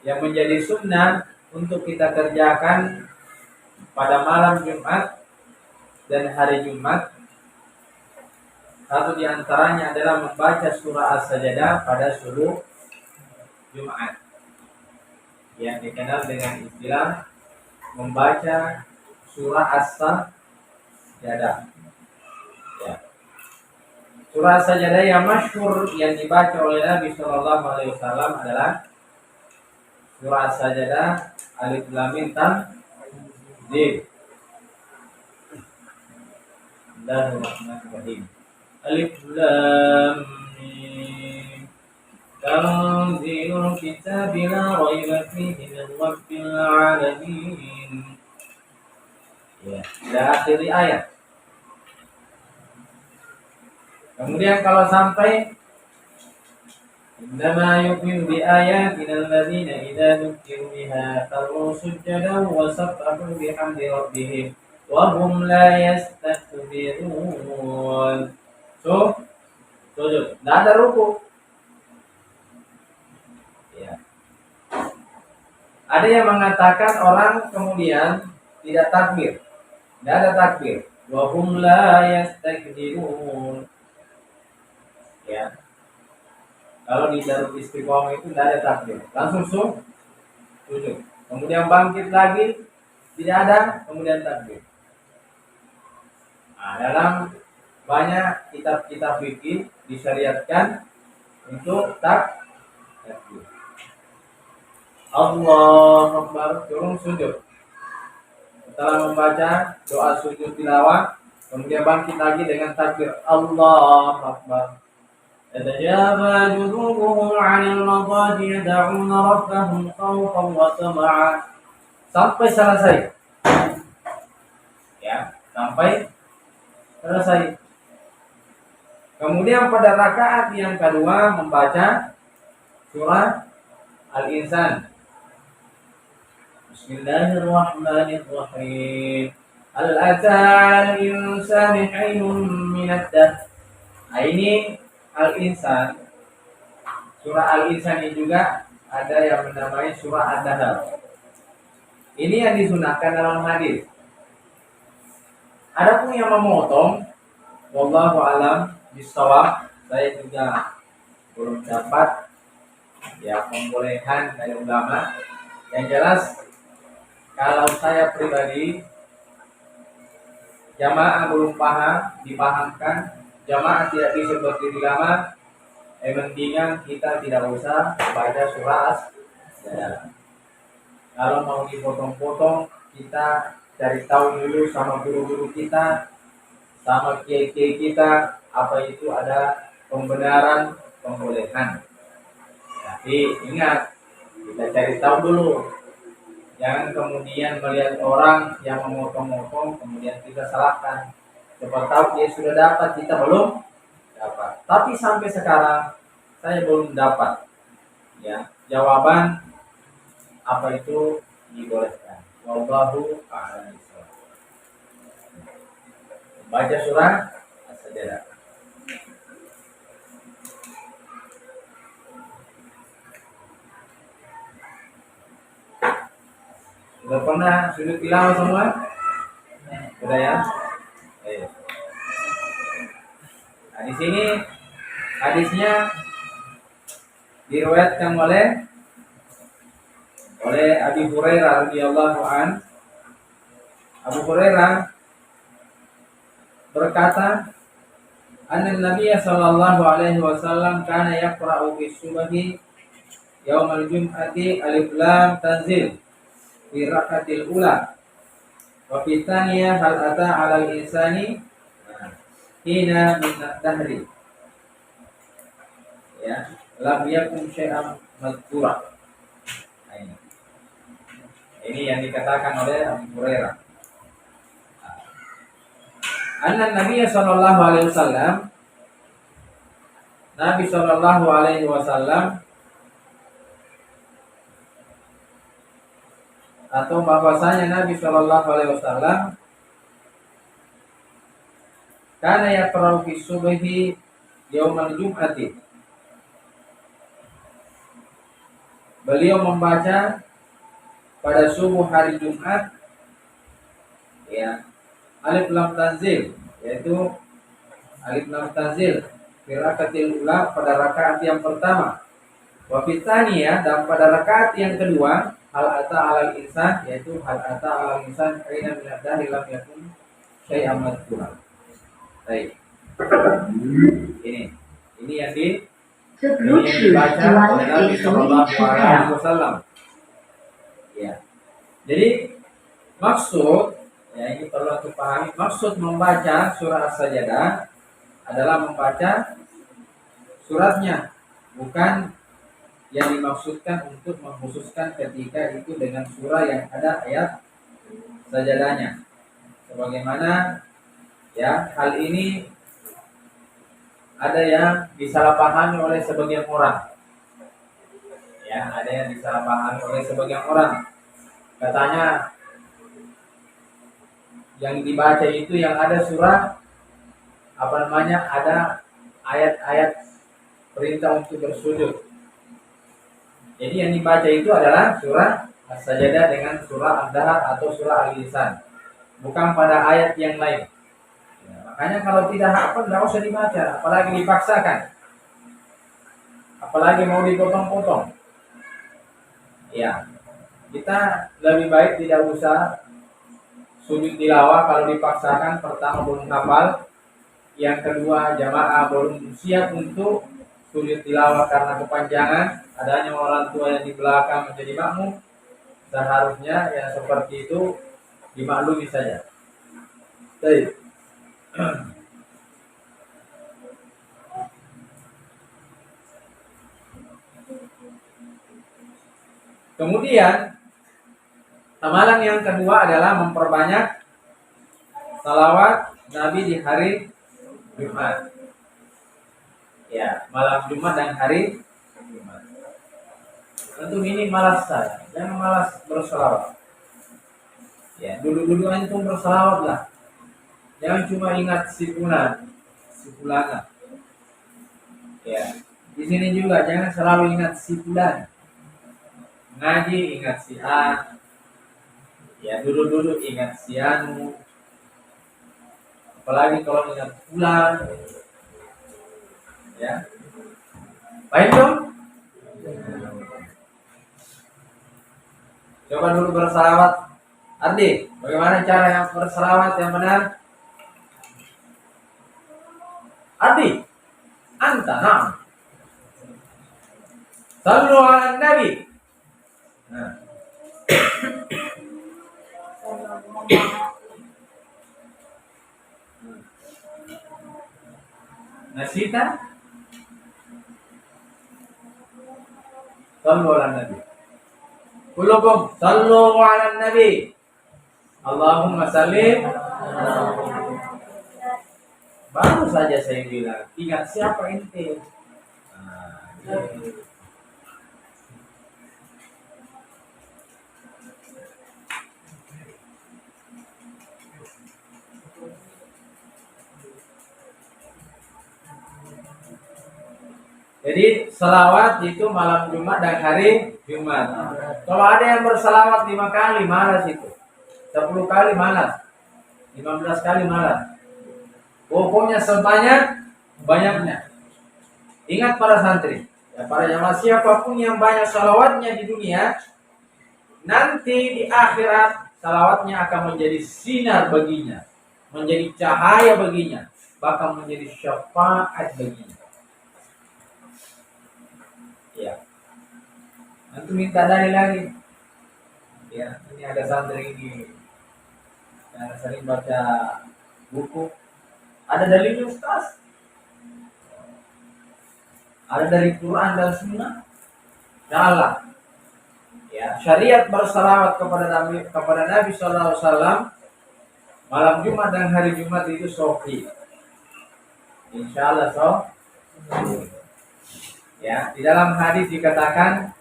yang menjadi sunnah untuk kita kerjakan pada malam Jumat dan hari Jumat. Satu di antaranya adalah membaca surah As-Sajdah pada subuh Jumat, yang dikenal dengan istilah membaca surah As-Sajdah. Ya. Surah As-Sajdah yang masyhur yang dibaca oleh Nabi Shallallahu Alaihi Wasallam adalah surah As-Sajdah Alif Lam Mim Tanzil. Bismillahirrahmanirrahim. Alif Lam Mim Tanzilul Kitabi la raiba fihi min Rabbil Alamin. Ya, sudah akhiri ayat. Kemudian kalau sampai innama yu'minu bi ayatina alladziina idza dzukiru biha kharru sujjadan wa sabbahu bihamdi rabbihim wa hum la yastakbirun. Sujud. Tidak ada ruku. Ya. Ada yang mengatakan orang kemudian tidak takbir. Tidak ada takbir. Wa hum la yastakbirun. Ya. Kalau di Darul Istiqomah itu tidak ada takbir. Langsung sujud. Kemudian bangkit lagi. Tidak ada. Kemudian takbir. Nah, dalam banyak kitab-kitab fikih disyariatkan untuk takbir. Allahu Akbar, turun sujud. Setelah membaca doa sujud tilawah, kemudian bangkit lagi dengan takbir Allahu Akbar. Tatajaba junubuhum 'anil madaji yad'una rabbahum khawfan wa tama'an. Sampai selesai. Ya, sampai selesai. Kemudian pada rakaat yang kedua membaca surah Al-Insan. Bismillahirrahmanirrahim. Hal atal insani hinun minad-dahr. Nah, ini Al-Insan. Surah Al-Insan ini juga ada yang menamai surah Ad-Dahr. Ini yang disunahkan dalam hadis. Adapun yang memotong, wallahu alam bisawab, saya juga belum dapat ya pembolehan dari ulama. Yang jelas kalau saya pribadi jamaah belum dipahamkan, jamaah tidak bisa berdiri lama, mendingan kita tidak usah baca surah As-Sajdah. Kalau mau dipotong-potong, kita cari tahu dulu sama guru-guru kita, sama kiai-kiai kita, apa itu ada pembenaran pembolehan. Tapi ingat, kita cari tahu dulu. Jangan kemudian melihat orang yang memotong-motong, kemudian kita salahkan. Siapa tahu dia sudah dapat, kita belum dapat. Tapi sampai sekarang saya belum dapat ya jawaban apa itu dibolehkan. Wallahu a'lam. Baca surah As-Sajdah. Sudah pernah sujud tilawah semua? Sudah ya? Ayo. Nah, di sini hadisnya diriwayatkan oleh Abi Hurairah radhiyallahu an. Abu Hurairah berkata, "Anna Nabiy sallallahu alaihi wasallam kana yaqra'u fi subhi yaumal jum'ati alif lam tanzil fi rak'atil ula wa fi tsaniyah hal ata 'alal insani hina min ad-dahri." Ya, lam yakun syai'an madhkura. Ini yang dikatakan oleh Abu Hurairah. Anna Nabiy sallallahu alaihi wasallam, Nabi sallallahu alaihi wasallam, atau bahwasanya Nabi sallallahu alaihi wasallam kana yaqra'u fi subhi yaumal jum'ati. beliau membaca pada subuh hari Jumat, ya, alif lam tanzil, yaitu alif lam tanzil fi rakaatil ula, pada rakaat yang pertama, wa fitsaniyah, dan pada rakaat yang kedua, hal ata alal insan, yaitu hal ata alal insan aina min ad-dahri lam yakun syai'an madhkura. Baik. Ini yang dibaca oleh Nabi Sallallahu Alaihi Wasallam. Ya. Jadi maksud, ya ini perlu dipahami, maksud membaca surah As-Sajdah adalah membaca suratnya, bukan yang dimaksudkan untuk mengkhususkan ketika itu dengan surah yang ada ayat sajadahnya. Sebagaimana ya hal ini ada yang disalahpahami oleh sebagian orang. Ya, ada yang disalahpahami oleh sebagian orang. Katanya yang dibaca itu yang ada surah ada ayat-ayat perintah untuk bersujud. Jadi yang dibaca itu adalah surah As-Sajdah dengan surah Ad-Dahr atau surah Al-Insan, bukan pada ayat yang lain. Ya, makanya kalau tidak hafal tidak usah dibaca, apalagi dipaksakan, apalagi mau dipotong-potong. Ya, kita lebih baik tidak usah sujud tilawah kalau dipaksakan. Pertama belum hafal, yang kedua jamaah belum siap untuk sujud tilawah karena kepanjangan, adanya orang tua yang di belakang menjadi makmum. Seharusnya yang seperti itu dimaklumi saja. Baik. Kemudian amalan yang kedua adalah memperbanyak salawat Nabi di hari Jumat. Ya, malam Jumat dan hari Jumat. Tentu ini malas saya, jangan malas bersalawat. Ya, dulu-dulu antum bersalawat lah. Jangan cuma ingat si fulan. Ya, di sini juga jangan selalu ingat si fulan. Ngaji ingat si A. Ya, dulu-dulu ingat si Anu. Apalagi kalau ingat fulan. Ya. Baik dong? Coba dulu bersalawat. Ardi, bagaimana cara yang bersalawat yang benar? Ardi, anta na'am. Sallu ala Nabi. Nah. Nasita? Sallu ala Nabi. Kulukum sallu ala Nabi. Allahumma salli. Baru saja saya bilang, ingat siapa ente? Jadi selawat itu malam Jumat dan hari Jumat. Kalau ada yang berselawat 5 kali, malas itu. 10 kali malas. 15 kali malas. Pokoknya sebanyak-banyaknya. Ingat para santri, ya, para jamaah, siapapun yang banyak salawatnya di dunia, nanti di akhirat salawatnya akan menjadi sinar baginya, menjadi cahaya baginya, bahkan menjadi syafaat baginya. Ya, nanti minta dalil lagi. Ya, ini ada santri ini yang sering baca buku. Ada dalilnya Ustaz. Ada dari Quran dan Sunnah. Salah. Ya, syariat bersalawat kepada Nabi Sallallahu Alaihi Wasallam malam Jumat dan hari Jumat itu sahih. Insyaallah sahih. Ya, di dalam hadis dikatakan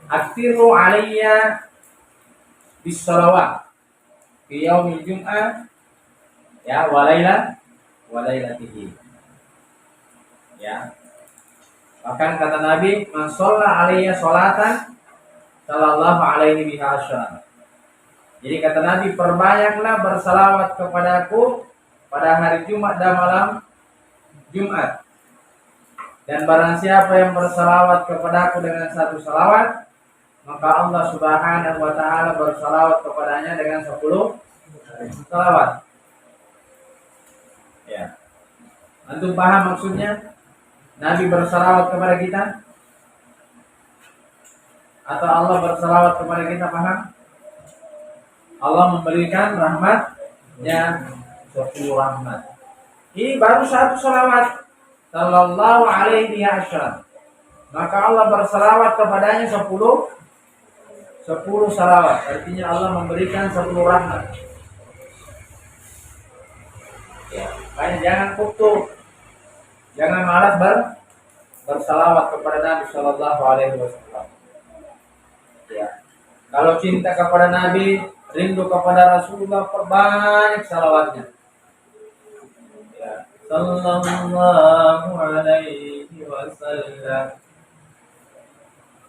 aktiru alayya bis-shalawat fi yaumil jum'ah ya walailatihi. Ya. Bahkan kata Nabi, "Man shalla alayya sholatan sallallahu alaihi wasallam. Jadi kata Nabi, perbanyaklah bersalawat kepadaku pada hari Jumat dan malam Jumat. Dan barang siapa yang bersalawat kepadaku dengan satu salawat, maka Allah Subhanahu wa taala bersalawat kepadanya dengan 10 salawat. Ya. Antum paham maksudnya? Nabi bersalawat kepada kita? Atau Allah bersalawat kepada kita, paham? Allah memberikan rahmatnya, 10 rahmat. Ini baru satu salawat, sallallahu alaihi wasallam. Maka Allah bersalawat kepadanya 10 salawat. Artinya Allah memberikan 10 rahmat. Ya, makanya jangan putus, jangan malas bersalawat kepada Nabi Sallallahu Alaihi Wasallam. Ya, kalau cinta kepada Nabi, rindu kepada Rasulullah, perbanyak salawatnya. Ya, Sallallahu Alaihi Wasallam.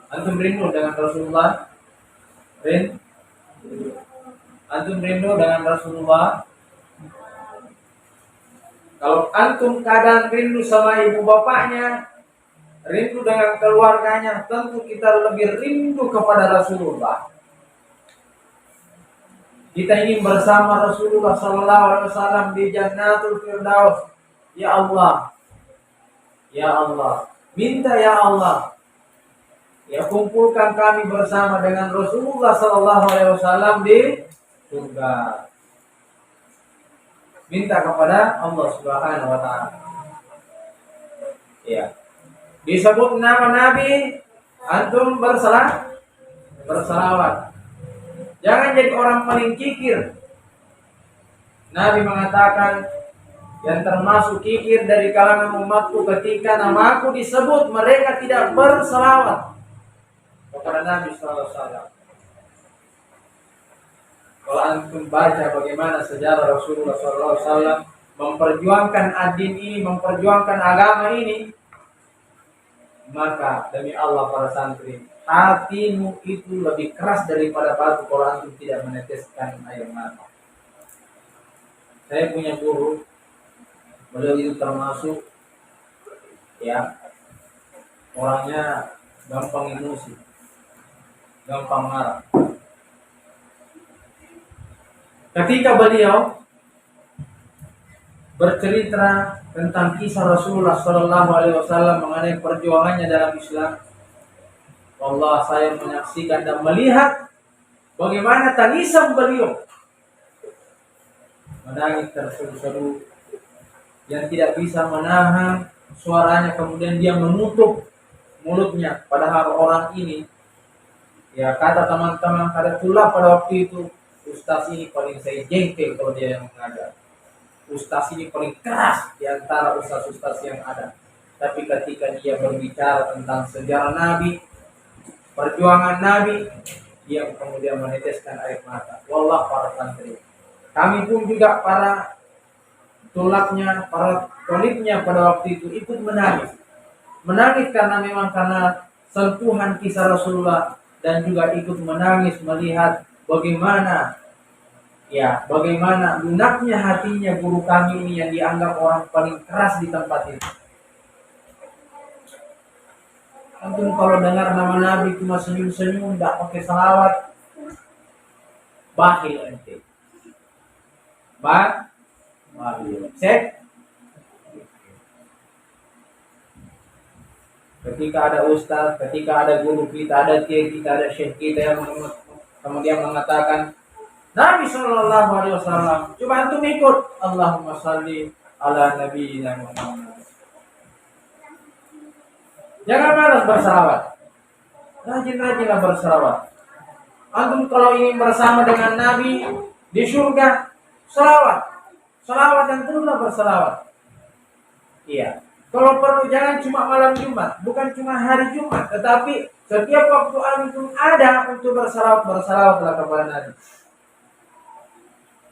Antum rindu dengan Rasulullah? Antum rindu dengan Rasulullah? Kalau antum kadang rindu sama ibu bapaknya, rindu dengan keluarganya, tentu kita lebih rindu kepada Rasulullah. Kita ingin bersama Rasulullah Sallallahu Alaihi Wasallam di Jannatul Firdaus. Ya Allah, ya Allah, minta ya Allah, ya kumpulkan kami bersama dengan Rasulullah Sallallahu Alaihi Wasallam di surga. Minta kepada Allah Subhanahu wa taala. Ya. Disebut nama Nabi, antum bersalawat. Jangan jadi orang paling kikir. Nabi mengatakan, yang termasuk kikir dari kalangan umatku ketika namaku disebut, mereka tidak bersalawat kepada Nabi sallallahu alaihi wasallam. Kalau antum baca bagaimana sejarah Rasulullah SAW memperjuangkan ad-din ini, memperjuangkan agama ini, maka demi Allah para santri, hatimu itu lebih keras daripada batu kalau antum tidak meneteskan air mata. Saya punya guru, beliau itu termasuk ya orangnya gampang emosi, gampang marah. Ketika beliau bercerita tentang kisah Rasulullah Sallallahu Alaihi Wasallam mengenai perjuangannya dalam Islam, Allah, saya menyaksikan dan melihat bagaimana tangisan beliau, menangis terseru-seru, yang tidak bisa menahan suaranya, kemudian dia menutup mulutnya. Padahal orang ini, ya kata teman-teman, kata tulab pada waktu itu, ustaz ini paling saya jengkel kalau dia yang mengajar. Ustaz ini paling keras di antara ustaz-ustaz yang ada. Tapi ketika dia berbicara tentang sejarah Nabi, perjuangan Nabi, dia kemudian meneteskan air mata. Wallah para santri, kami pun juga para tulabnya, para tolibnya pada waktu itu ikut menangis. Menangis karena memang karena sentuhan kisah Rasulullah, dan juga ikut menangis melihat bagaimana lunaknya hatinya guru kami ini yang dianggap orang paling keras di tempat itu. Antum kalau dengar nama Nabi cuma senyum-senyum, tidak pakai salawat, bakhil ente. Bakhil. Ketika ada ustaz, ketika ada guru kita, ada kiai kita, ada syekh kita yang kemudian mengatakan Nabi Sallallahu Alaihi Wasallam, coba antum ikut Allahumma salli ala nabiyina Muhammad. Jangan malas bersalawat, rajin-rajinlah bersalawat. Antum kalau ingin bersama dengan Nabi di surga, salawat dan teruslah bersalawat. Iya. Kalau perlu jangan cuma malam Jumat, bukan cuma hari Jumat, tetapi setiap waktu antum ada untuk bersalawatlah kepada Nabi.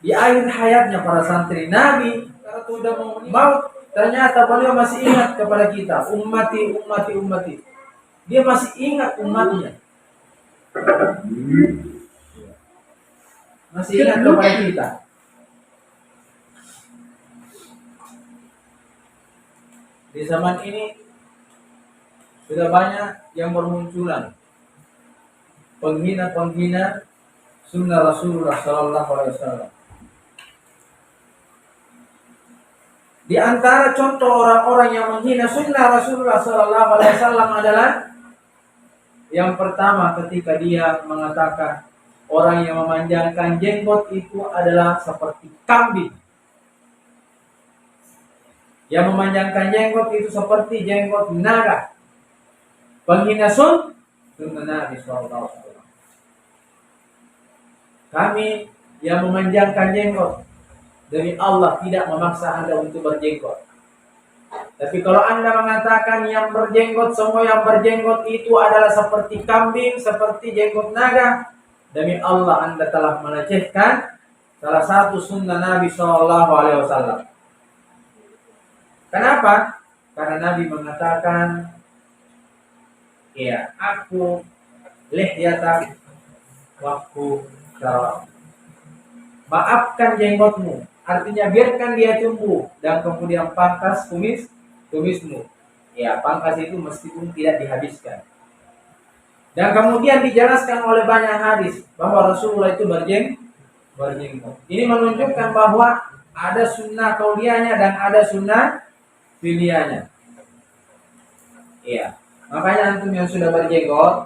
Di akhir hayatnya para santri Nabi, kalau sudah mau ternyata beliau masih ingat kepada kita, ummati. Dia masih ingat umatnya. Masih ingat kepada kita? Di zaman ini sudah banyak yang bermunculan penghina-penghina sunnah Rasulullah Sallallahu Alaihi Wasallam. Di antara contoh orang-orang yang menghina sunnah Rasulullah Sallallahu Alaihi Wasallam adalah yang pertama ketika dia mengatakan orang yang memanjangkan jenggot itu adalah seperti kambing. Yang memanjangkan jenggot itu seperti jenggot naga. Penghina sunnah Nabi Sallallahu Alaihi Wasallam. Kami yang memanjangkan jenggot, demi Allah tidak memaksa Anda untuk berjenggot. Tapi kalau Anda mengatakan yang berjenggot, semua yang berjenggot itu adalah seperti kambing, seperti jenggot naga, demi Allah Anda telah melecehkan salah satu sunnah Nabi Sallallahu Alaihi Wasallam. Kenapa? Karena Nabi mengatakan, ya, aku lihyata waktu syarab. Maafkan jenggotmu, artinya biarkan dia tumbuh dan kemudian pangkas kumismu. Ya, pangkas itu meskipun tidak dihabiskan. Dan kemudian dijelaskan oleh banyak hadis bahwa Rasulullah itu berjenggot. Ini menunjukkan bahwa ada sunnah qauliyahnya dan ada sunnah fi'liyahnya. Iya. Makanya antum yang sudah berjenggot,